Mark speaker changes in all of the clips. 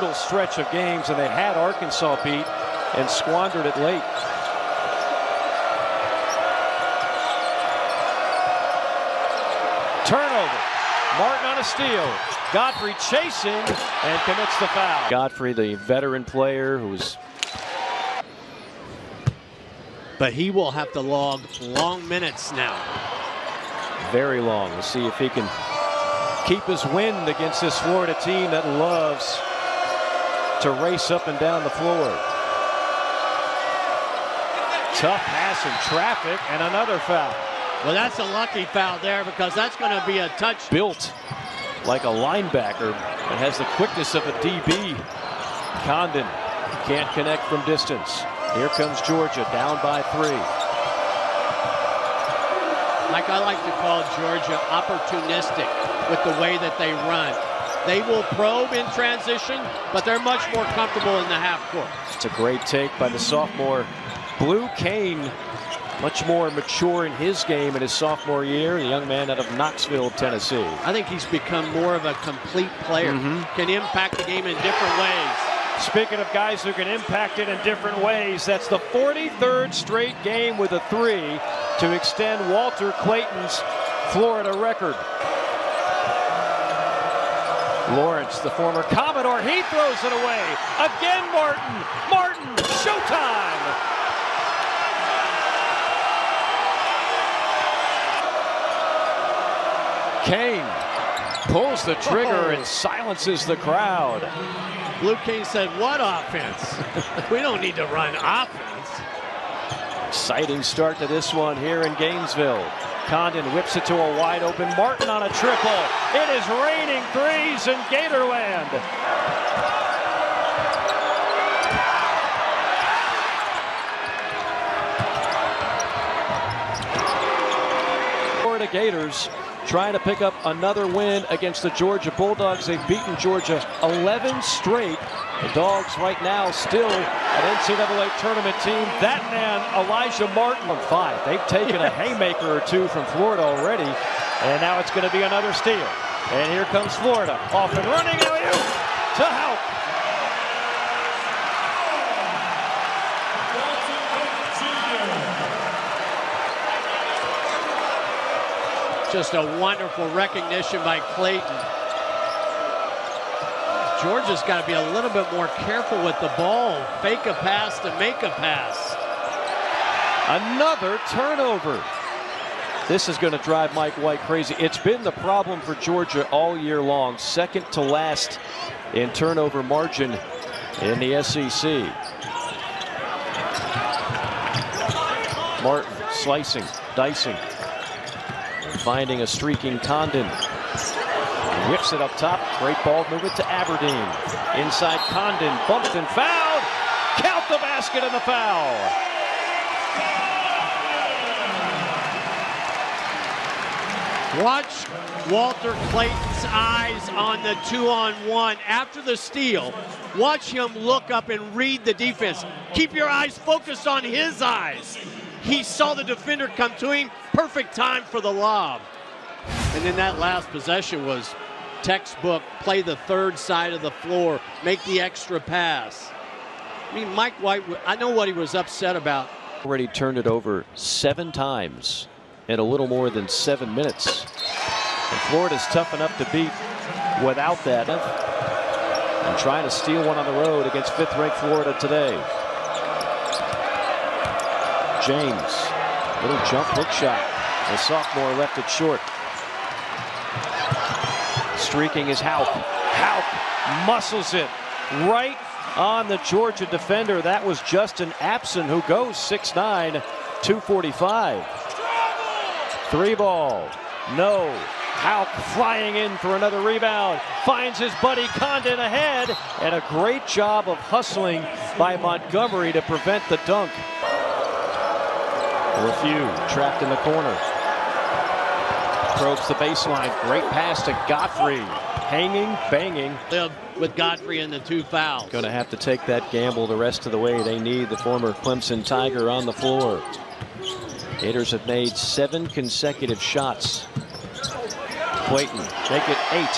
Speaker 1: brutal stretch of games, and they had Arkansas beat and squandered it late. Turnover. Martin on a steal. Godfrey chasing and commits the foul. Godfrey, the veteran player who's...
Speaker 2: But he will have to log long minutes now.
Speaker 1: Very long. We'll see if he can keep his wind against this Florida team that loves to race up and down the floor. Tough pass in traffic and another foul.
Speaker 2: Well, that's a lucky foul there because that's going to be a touch.
Speaker 1: Built like a linebacker and has the quickness of a DB. Condon can't connect from distance. Here comes Georgia down by 3.
Speaker 2: Like I like to call Georgia opportunistic with the way that they run. They will probe in transition, but they're much more comfortable in the half court.
Speaker 1: It's a great take by the sophomore. Blue Kane, much more mature in his game in his sophomore year. The young man out of Knoxville, Tennessee.
Speaker 2: I think he's become more of a complete player. Can impact the game in different ways.
Speaker 1: Speaking of guys who can impact it in different ways, that's the 43rd straight game with a 3 to extend Walter Clayton's Florida record. Lawrence, the former Commodore, he throws it away. Again, Martin, showtime! Kane pulls the trigger and silences the crowd.
Speaker 2: Blue King said, what offense? We don't need to run offense.
Speaker 1: Exciting start to this one here in Gainesville. Condon whips it to a wide open Martin on a triple. It is raining threes in Gatorland. Florida Gators trying to pick up another win against the Georgia Bulldogs. They've beaten Georgia 11 straight. The Dogs right now still an NCAA tournament team. That man, Elijah Martin, on 5. They've taken a haymaker or two from Florida already, and now it's going to be another steal. And here comes Florida, off and running alley-oop to Houck.
Speaker 2: Just a wonderful recognition by Clayton. Georgia's got to be a little bit more careful with the ball. Fake a pass to make a pass.
Speaker 1: Another turnover. This is going to drive Mike White crazy. It's been the problem for Georgia all year long. Second to last in turnover margin in the SEC. Martin slicing, dicing. Finding a streaking Condon. Whips it up top. Great ball movement to Aberdeen. Inside Condon. Bumped and fouled. Count the basket and the foul.
Speaker 2: Watch Walter Clayton's eyes on the 2-on-1 after the steal. Watch him look up and read the defense. Keep your eyes focused on his eyes. He saw the defender come to him. Perfect time for the lob. And then that last possession was textbook. Play the third side of the floor. Make the extra pass. I mean, Mike White, I know what he was upset about.
Speaker 1: Already turned it over 7 times in a little more than 7 minutes. And Florida's tough enough to beat without that. And trying to steal one on the road against 5th-ranked Florida today. James, little jump hook shot. The sophomore left it short. Streaking is Houck. Houck muscles it right on the Georgia defender. That was Justin Apson, who goes 6'9", 245. 3 ball. No. Houck flying in for another rebound. Finds his buddy Condon ahead. And a great job of hustling by Montgomery to prevent the dunk. LeFew trapped in the corner. Probes the baseline. Great pass to Godfrey. Hanging, banging.
Speaker 2: With Godfrey and the 2 fouls.
Speaker 1: Going to have to take that gamble the rest of the way. They need the former Clemson Tiger on the floor. Gators have made 7 consecutive shots. Clayton, make it 8.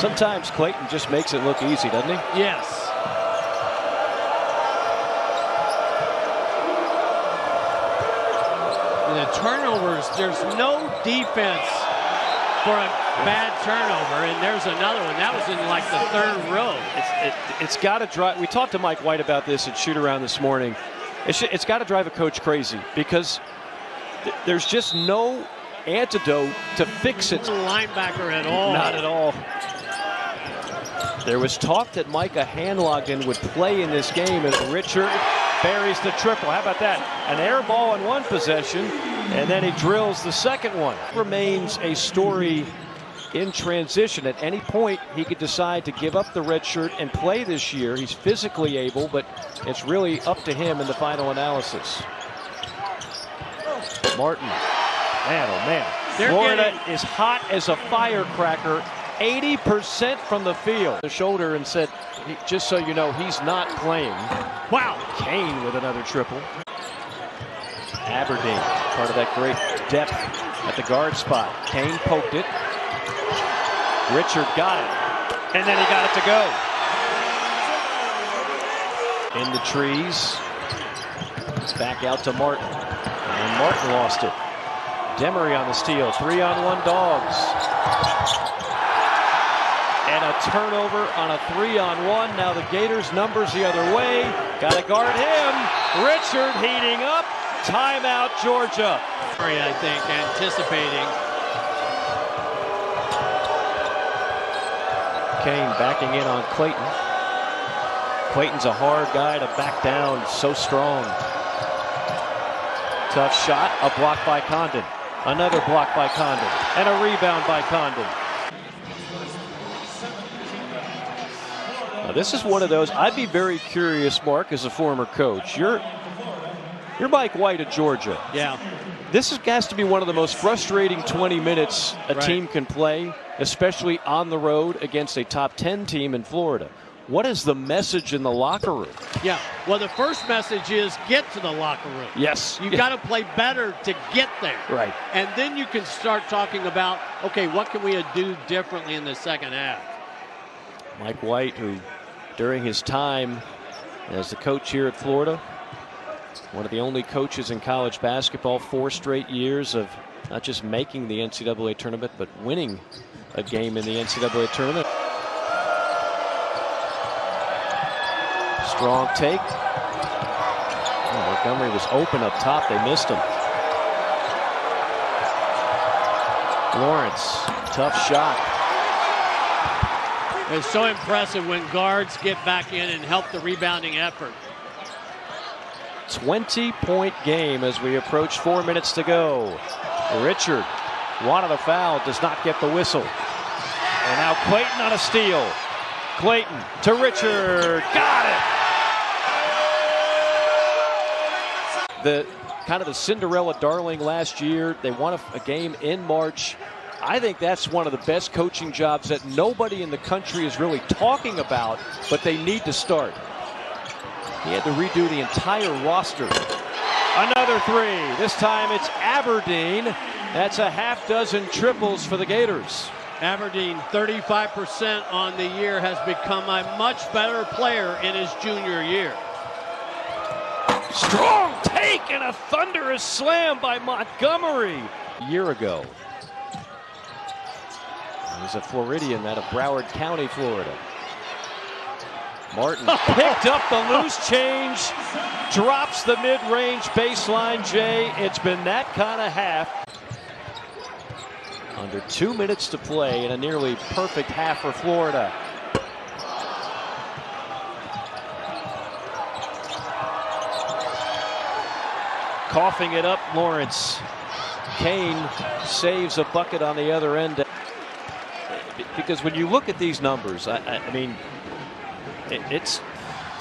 Speaker 1: Sometimes Clayton just makes it look easy, doesn't he?
Speaker 2: Yes. And the turnovers, there's no defense for a bad turnover, and there's another one. That was in like the third row.
Speaker 1: It's got to drive. We talked to Mike White about this at shoot around this morning. It's got to drive a coach crazy because there's just no antidote to fix it.
Speaker 2: Linebacker at all.
Speaker 1: Not at all. There was talk that Micah Hanlogan would play in this game, and Richard buries the triple. How about that? An air ball in one possession, and then he drills the second one. Remains a story in transition. At any point, he could decide to give up the red shirt and play this year. He's physically able, but it's really up to him in the final analysis. Martin. Man, oh man. Florida is hot as a firecracker. 80% from the field. The shoulder and said, just so you know, he's not playing.
Speaker 2: Wow.
Speaker 1: Kane with another triple. Aberdeen, part of that great depth at the guard spot. Kane poked it. Richard got it. And then he got it to go. In the trees. It's back out to Martin. And Martin lost it. Demery on the steal. 3-on-1 Dogs. And a turnover on a 3-on-1. Now the Gators numbers the other way. Got to guard him. Richard heating up. Timeout, Georgia.
Speaker 2: I think anticipating.
Speaker 1: Kane backing in on Clayton. Clayton's a hard guy to back down. So strong. Tough shot. A block by Condon. Another block by Condon. And a rebound by Condon. Now, this is one of those. I'd be very curious, Mark, as a former coach. You're Mike White at Georgia.
Speaker 2: Yeah.
Speaker 1: This has to be one of the most frustrating 20 minutes a team can play, especially on the road against a top 10 team in Florida. What is the message in the locker room?
Speaker 2: Yeah. Well, the first message is get to the locker room.
Speaker 1: Yes.
Speaker 2: You've got to play better to get there.
Speaker 1: Right.
Speaker 2: And then you can start talking about, okay, what can we do differently in the second half?
Speaker 1: Mike White, who during his time as the coach here at Florida, one of the only coaches in college basketball, 4 straight years of not just making the NCAA tournament, but winning a game in the NCAA tournament. Strong take. Oh, Montgomery was open up top. They missed him. Lawrence, tough shot.
Speaker 2: It's so impressive when guards get back in and help the rebounding effort.
Speaker 1: 20-point game as we approach 4 minutes to go. Richard wanted a foul, does not get the whistle. And now Clayton on a steal. Clayton to Richard, got it! The kind of the Cinderella darling last year. They won a game in March. I think that's one of the best coaching jobs that nobody in the country is really talking about, but they need to start. He had to redo the entire roster. Another three. This time it's Aberdeen. That's a half dozen triples for the Gators.
Speaker 2: Aberdeen, 35% on the year, has become a much better player in his junior year.
Speaker 1: Strong take and a thunderous slam by Montgomery a year ago. He's a Floridian out of Broward County, Florida. Martin picked up the loose change, drops the mid-range baseline, Jay. It's been that kind of half. Under 2 minutes to play in a nearly perfect half for Florida. Coughing it up, Lawrence. Kane saves a bucket on the other end. Because when you look at these numbers, I mean, it's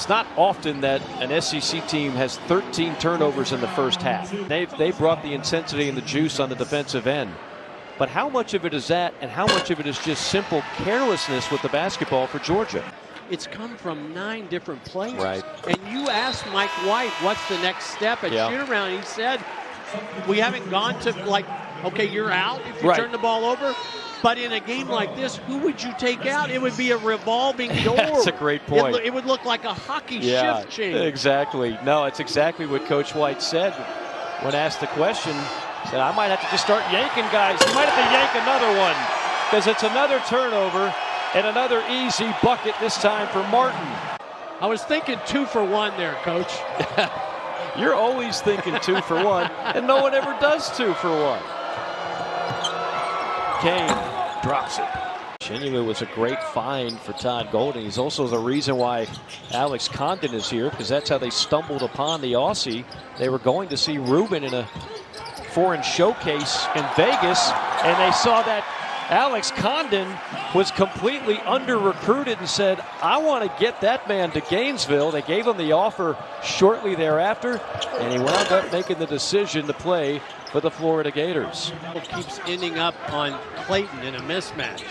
Speaker 1: not often that an SEC team has 13 turnovers in the first half. They brought the intensity and the juice on the defensive end. But how much of it is that, and how much of it is just simple carelessness with the basketball for Georgia?
Speaker 2: It's come from 9 different players.
Speaker 1: Right.
Speaker 2: And you asked Mike White, what's the next step at shoot-around? He said, we haven't gone to, like, okay, you're out if you turn the ball over. But in a game like this, who would you take out? It would be a revolving door.
Speaker 1: That's a great point.
Speaker 2: It would look like a hockey shift change.
Speaker 1: Exactly. No, it's exactly what Coach White said when asked the question. He said, I might have to just start yanking guys. He might have to yank another one because it's another turnover and another easy bucket this time for Martin.
Speaker 2: I was thinking 2 for 1 there, Coach.
Speaker 1: You're always thinking 2 for 1, and no one ever does 2 for 1. Kane drops it. Chinua was a great find for Todd Golden. He's also the reason why Alex Condon is here, because that's how they stumbled upon the Aussie. They were going to see Ruben in a foreign showcase in Vegas, and they saw that Alex Condon was completely under-recruited and said, I want to get that man to Gainesville. They gave him the offer shortly thereafter, and he wound up making the decision to play for the Florida Gators.
Speaker 2: Keeps ending up on Clayton in a mismatch.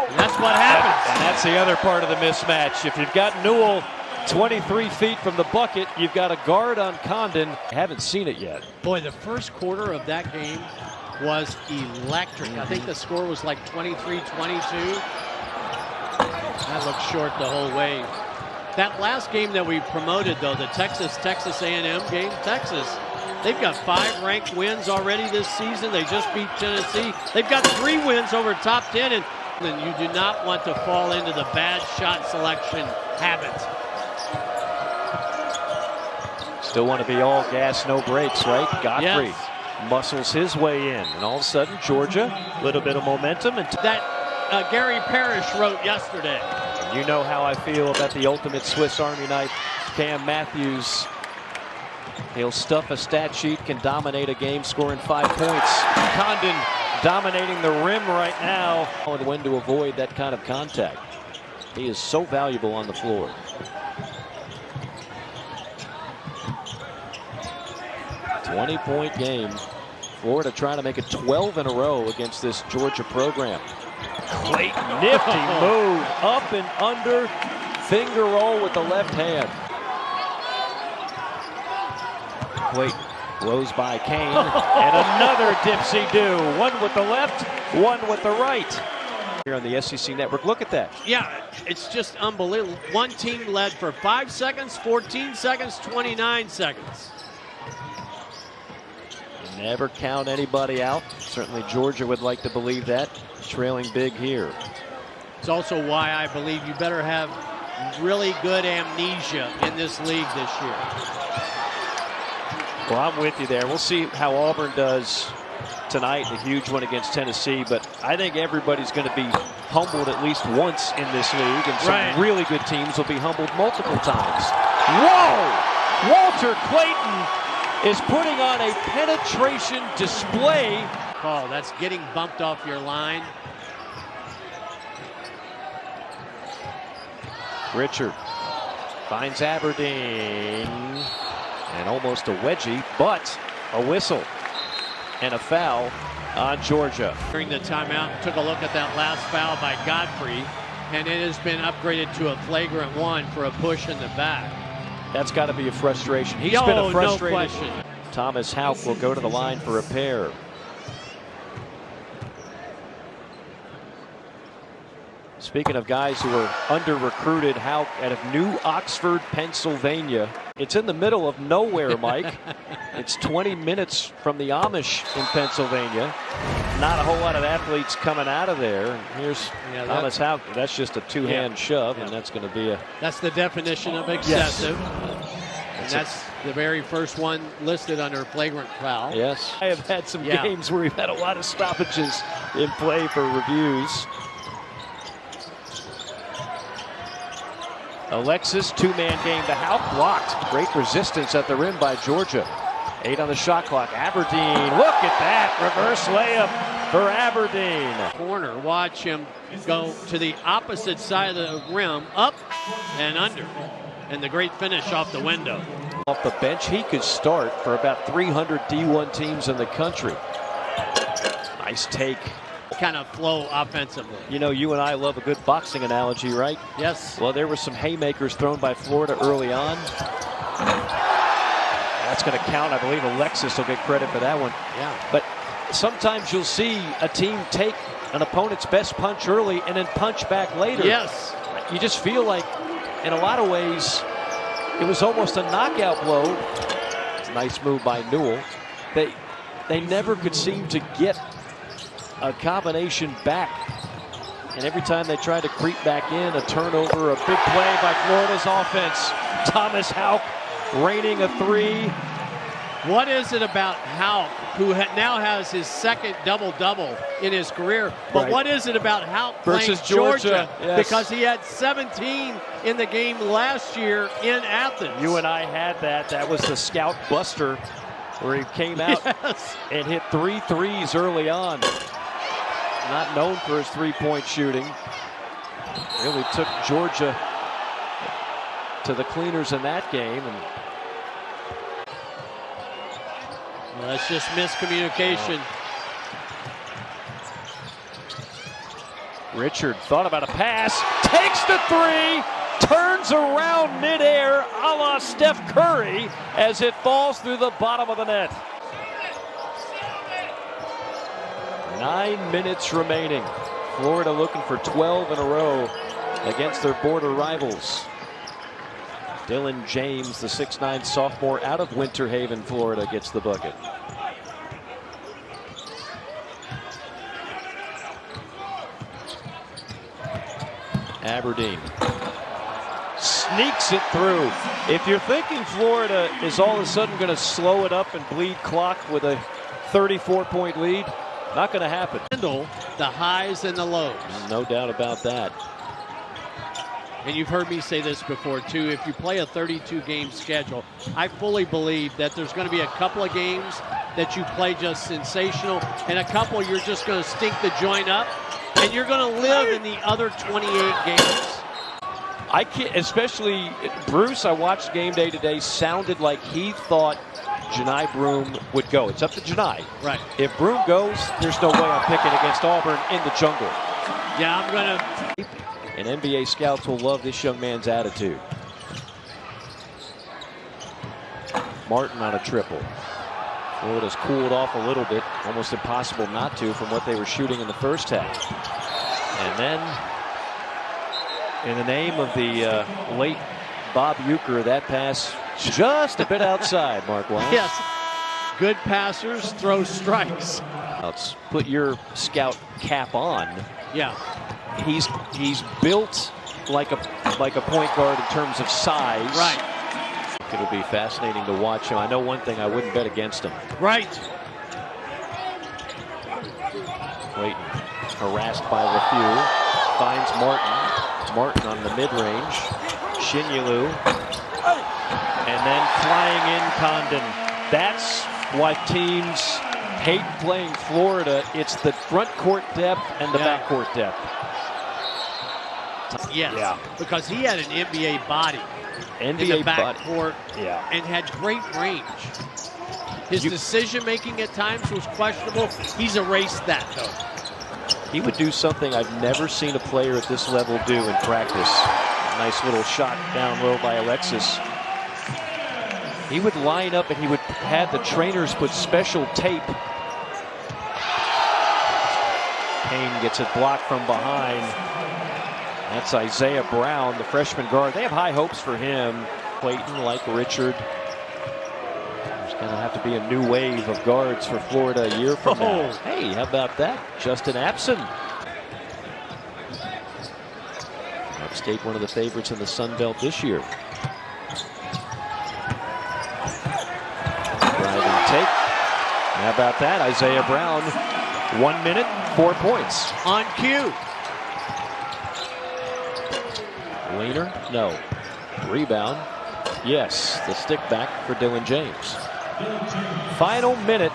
Speaker 2: And that's what happens.
Speaker 1: And that's the other part of the mismatch. If you've got Newell 23 feet from the bucket, you've got a guard on Condon. I haven't seen it yet.
Speaker 2: Boy, the first quarter of that game was electric. I think the score was like 23-22. That looked short the whole way. That last game that we promoted, though, the Texas A&M game, Texas, they've got 5 ranked wins already this season. They just beat Tennessee. They've got 3 wins over top 10, and you do not want to fall into the bad shot selection habit.
Speaker 1: Still want to be all gas, no brakes, right? Godfrey.
Speaker 2: Yes.
Speaker 1: Muscles his way in, and all of a sudden Georgia, a little bit of momentum. And
Speaker 2: that Gary Parrish wrote yesterday.
Speaker 1: You know how I feel about the ultimate Swiss Army knife, Cam Matthews. He'll stuff a stat sheet, can dominate a game, scoring 5 points. Condon dominating the rim right now, and when to avoid that kind of contact. He is so valuable on the floor. .20 game. Florida trying to make it 12 in a row against this Georgia program. Clayton, nifty move, up and under, finger roll with the left hand. Clayton blows by Kane, and another dipsy-do. One with the left, one with the right. Here on the SEC Network, look at that.
Speaker 2: Yeah, it's just unbelievable. One team led for 5 seconds, 14 seconds, 29 seconds.
Speaker 1: Never count anybody out. Certainly Georgia would like to believe that. Trailing big here.
Speaker 2: It's also why I believe you better have really good amnesia in this league this year.
Speaker 1: Well, I'm with you there. We'll see how Auburn does tonight, a huge one against Tennessee, but I think everybody's going to be humbled at least once in this league, and some really good teams will be humbled multiple times. Whoa! Walter Clayton is putting on a penetration display.
Speaker 2: Call, that's getting bumped off your line.
Speaker 1: Richard finds Aberdeen, and almost a wedgie, but a whistle and a foul on Georgia.
Speaker 2: During the timeout, took a look at that last foul by Godfrey, and it has been upgraded to a flagrant 1 for a push in the back.
Speaker 1: That's got to be a frustration. He's been a frustrated.
Speaker 2: No question.
Speaker 1: Thomas Houck will go to the line for a pair. Speaking of guys who are under-recruited, Houck out of New Oxford, Pennsylvania. It's in the middle of nowhere, Mike. It's 20 minutes from the Amish in Pennsylvania. Not a whole lot of athletes coming out of there. And here's Thomas Houck. That's just a two-hand shove, and that's going to be a...
Speaker 2: That's the definition of excessive. And that's the very first one listed under flagrant foul.
Speaker 1: Yes. I have had some games where we've had a lot of stoppages in play for reviews. Alexis, two-man game to Houck, blocked. Great resistance at the rim by Georgia. 8 on the shot clock. Aberdeen, look at that. Reverse layup for Aberdeen.
Speaker 2: Corner, watch him go to the opposite side of the rim, up and under. And the great finish off the window.
Speaker 1: Off the bench, he could start for about 300 D1 teams in the country. Nice take.
Speaker 2: Kind of flow offensively.
Speaker 1: You know, you and I love a good boxing analogy, right?
Speaker 2: Yes.
Speaker 1: Well, there were some haymakers thrown by Florida early on. That's going to count. I believe Alexis will get credit for that one.
Speaker 2: Yeah.
Speaker 1: But sometimes you'll see a team take an opponent's best punch early and then punch back later.
Speaker 2: Yes.
Speaker 1: You just feel like, in a lot of ways, it was almost a knockout blow. It's a nice move by Newell. They never could seem to get a combination back. And every time they tried to creep back in, a turnover, a big play by Florida's offense. Thomas Houck raining a three.
Speaker 2: What is it about Houck, who now has his second double-double in his career, but
Speaker 1: Right.
Speaker 2: what is it about Houck
Speaker 1: Versus
Speaker 2: playing Georgia?
Speaker 1: Yes.
Speaker 2: Because he had 17 in the game last year in Athens.
Speaker 1: You and I had that. That was the Scout Buster, where he came out
Speaker 2: Yes.
Speaker 1: and hit 3 threes early on. Not known for his three-point shooting. Really took Georgia to the cleaners in that game. And
Speaker 2: Well, that's just miscommunication.
Speaker 1: Richard thought about a pass, takes the three, turns around midair a la Steph Curry as it falls through the bottom of the net. 9 minutes remaining. Florida looking for 12 in a row against their border rivals. Dylan James, the 6'9" sophomore out of Winter Haven, Florida, gets the bucket. Aberdeen sneaks it through. If you're thinking Florida is all of a sudden going to slow it up and bleed clock with a 34-point lead, not going to happen.
Speaker 2: Handle the highs and the lows.
Speaker 1: No doubt about that.
Speaker 2: And you've heard me say this before too, if you play a 32-game schedule, I fully believe that there's going to be a couple of games that you play just sensational, and a couple you're just going to stink the joint up, and you're going to live in the other 28 games.
Speaker 1: I can't, especially Bruce, I watched game day today, sounded like he thought Janai Broome would go. It's up to Janai.
Speaker 2: Right.
Speaker 1: If Broome goes, there's no way I'm picking against Auburn in the jungle.
Speaker 2: Yeah, I'm going to...
Speaker 1: And NBA scouts will love this young man's attitude. Martin on a triple. Florida's cooled off a little bit. Almost impossible not to from what they were shooting in the first half. And then, in the name of the late Bob Uecker, that pass just a bit outside, Mark Weiss.
Speaker 2: Yes. Good passers throw strikes.
Speaker 1: Let's put your scout cap on.
Speaker 2: Yeah.
Speaker 1: He's built like a point guard in terms of size.
Speaker 2: Right.
Speaker 1: It'll be fascinating to watch him. I know one thing, I wouldn't bet against him.
Speaker 2: Right.
Speaker 1: Clayton harassed by LeFew. Finds Martin. Martin on the mid-range. Shinyulu. And then flying in Condon. That's why teams hate playing Florida. It's the front court depth and the back court depth.
Speaker 2: Yes.
Speaker 1: Yeah.
Speaker 2: Because he had an NBA body in the
Speaker 1: NBA
Speaker 2: back
Speaker 1: body.
Speaker 2: court and had great range. His decision-making at times was questionable. He's erased that, though.
Speaker 1: He would do something I've never seen a player at this level do in practice. Nice little shot down low by Alexis. He would line up and he would have the trainers put special tape. Payne gets it blocked from behind. That's Isaiah Brown, the freshman guard. They have high hopes for him. Clayton, like Richard. There's going to have to be a new wave of guards for Florida a year from now. Hey, how about that? Justin Abson. Upstate, one of the favorites in the Sun Belt this year. Driving take. How about that? Isaiah Brown, 1 minute, 4 points.
Speaker 2: On cue.
Speaker 1: Leaner? No. Rebound? Yes. The stick back for Dylan James. Final minute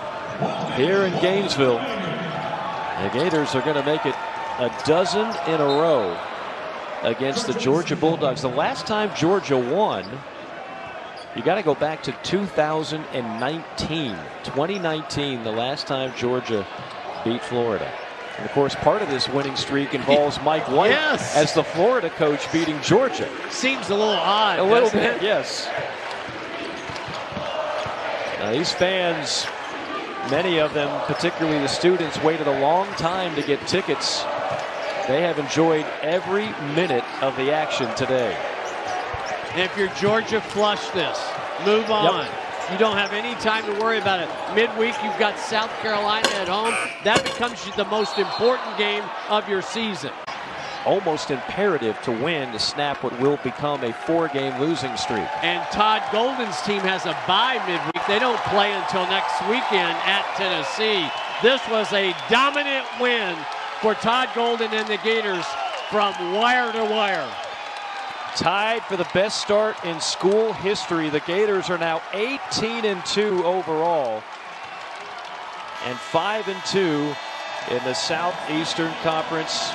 Speaker 1: here in Gainesville. The Gators are going to make it a dozen in a row against the Georgia Bulldogs. The last time Georgia won, you got to go back to 2019. 2019, the last time Georgia beat Florida. And of course, part of this winning streak involves Mike White as the Florida coach beating Georgia.
Speaker 2: Seems a little odd.
Speaker 1: A little bit, yes. Now, these fans Many of them, particularly the students, waited a long time to get tickets. They have enjoyed every minute of the action today.
Speaker 2: And if you're Georgia, flush this. Move on.
Speaker 1: Yep.
Speaker 2: You don't have any time to worry about it. Midweek, you've got South Carolina at home. That becomes the most important game of your season.
Speaker 1: Almost imperative to win to snap what will become a 4-game losing streak.
Speaker 2: And Todd Golden's team has a bye midweek. They don't play until next weekend at Tennessee. This was a dominant win for Todd Golden and the Gators from wire to wire.
Speaker 1: Tied for the best start in school history. The Gators are now 18-2 overall and 5-2 in the Southeastern Conference.